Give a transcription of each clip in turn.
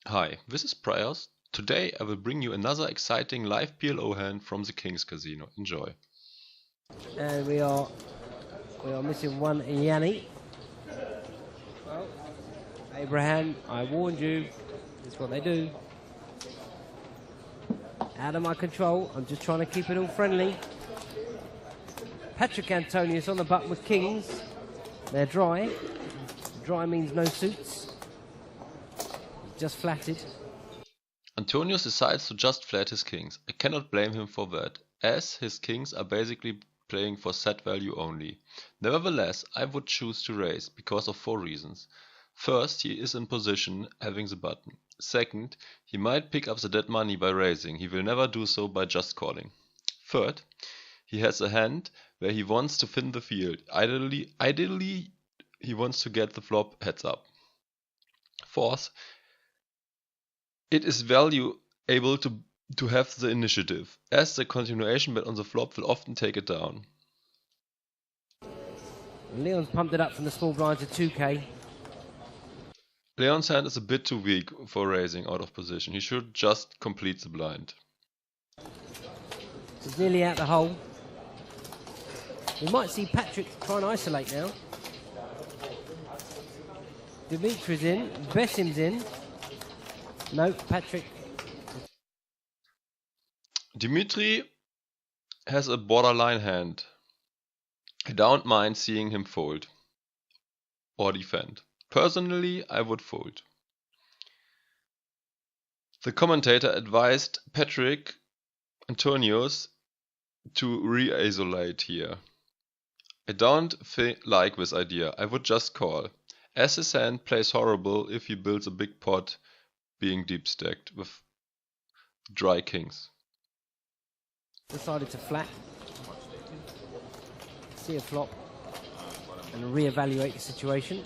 Hi, this is Priors. Today I will bring you another exciting live PLO hand from the King's Casino. Enjoy. And we are missing one Yanni. Well, Abraham, I warned you. That's what they do. Out of my control. I'm just trying to keep it all friendly. Patrik Antonius on the button with kings. They're dry. Dry means no suits. Just flatted. Antonius decides to just flat his kings. I cannot blame him for that, as his kings are basically playing for set value only. Nevertheless, I would choose to raise, because of 4 reasons. First, he is in position, having the button. Second, he might pick up the dead money by raising. He will never do so by just calling. Third, he has a hand where he wants to thin the field. Ideally, he wants to get the flop heads up. Fourth, it is valuable to have the initiative, as the continuation bet on the flop will often take it down. Leon's pumped it up from the small blind to 2k. Leon's hand is a bit too weak for raising out of position. He should just complete the blind. He's nearly out the hole. We might see Patrik try and isolate now. Dimitri's in, Bessim's in. No, Patrik. Dimitri has a borderline hand. I don't mind seeing him fold or defend. Personally, I would fold. The commentator advised Patrik Antonius to re-isolate here. I don't like this idea. I would just call, as his hand plays horrible if he builds a big pot being deep stacked with dry kings. Decided to flat. See a flop and re-evaluate the situation.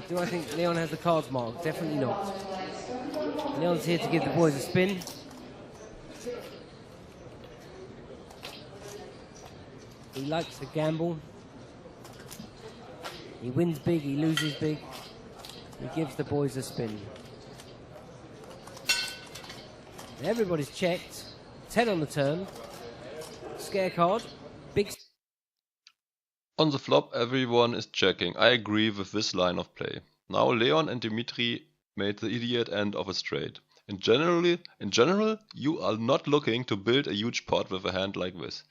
Do I think Leon has the cards marked? Definitely not. Leon's here to give the boys a spin. He likes to gamble. He wins big, he loses big. He gives the boys a spin. Everybody's checked. 10 on the turn. Scare card. Big. On the flop, everyone is checking. I agree with this line of play. Now Leon and Dimitri made the idiot end of a straight. In general, you are not looking to build a huge pot with a hand like this.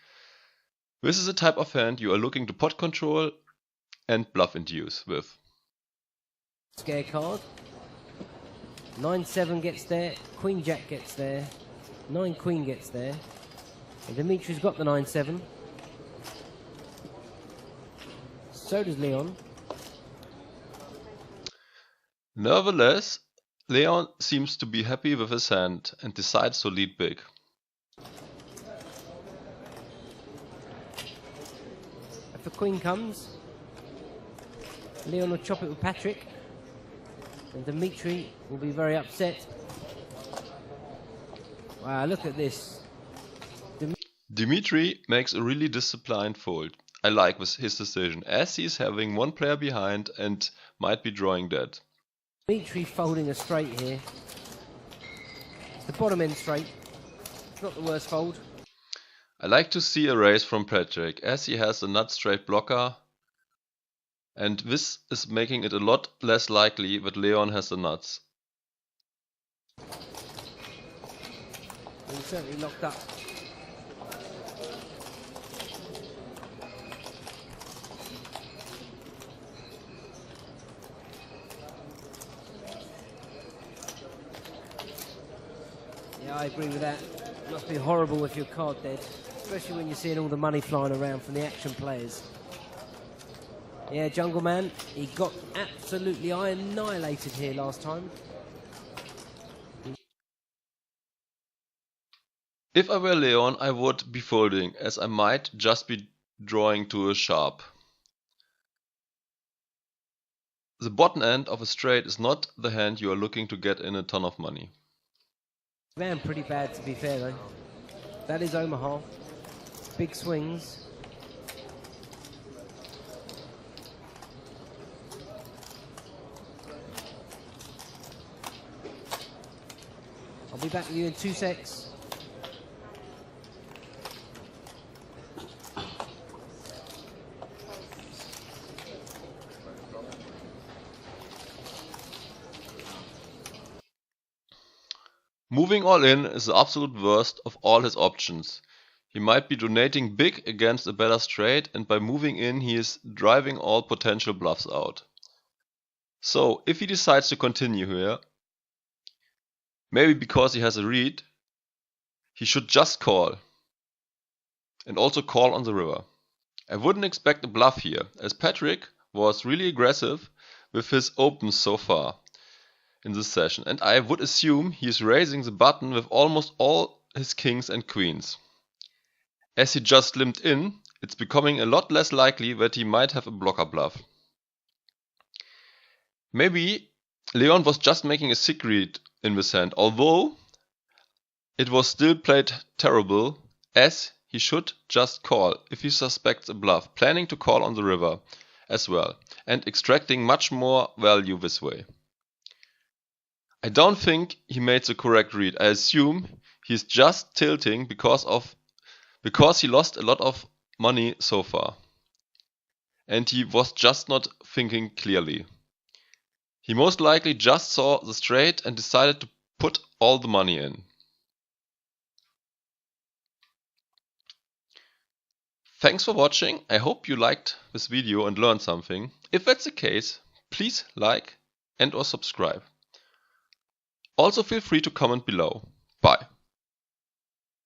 This is a type of hand you are looking to pot control and bluff induce with. Scare card. 9-7 gets there. Queen Jack gets there. 9 Queen gets there. And Dimitri's got the 9-7. So does Leon. Nevertheless, Leon seems to be happy with his hand and decides to lead big. If the Queen comes, Leon will chop it with Patrik. And Dimitri will be very upset. Wow, look at this. Dimitri makes a really disciplined fold. I like his decision, as he is having one player behind and might be drawing dead. Dimitri folding a straight here. It's the bottom end straight. It's not the worst fold. I like to see a raise from Patrik, as he has a nut straight blocker, and this is making it a lot less likely that Leon has the nuts. He's certainly locked up. Yeah, I agree with that. It must be horrible if you're card dead, especially when you're seeing all the money flying around from the action players. Yeah, Jungle Man, he got absolutely annihilated here last time. If I were Leon, I would be folding, as I might just be drawing to a sharp. The bottom end of a straight is not the hand you are looking to get in a ton of money. Ran pretty bad, to be fair, though. That is Omaha. big swings. I'll be back with you in 2 secs. Moving all in is the absolute worst of all his options. He might be donating big against a better straight, and by moving in he is driving all potential bluffs out. So if he decides to continue here, maybe because he has a read, he should just call. And also call on the river. I wouldn't expect a bluff here, as Patrik was really aggressive with his opens so far in this session, and I would assume he is raising the button with almost all his kings and queens. As he just limped in, it's becoming a lot less likely that he might have a blocker bluff. Maybe Leon was just making a sick read in this hand, although it was still played terrible, as he should just call if he suspects a bluff, planning to call on the river as well, and extracting much more value this way. I don't think he made the correct read. I assume he's just tilting because he lost a lot of money so far. And he was just not thinking clearly. He most likely just saw the straight and decided to put all the money in. Thanks for watching. I hope you liked this video and learned something. If that's the case, please like and/or subscribe. Also feel free to comment below. Bye.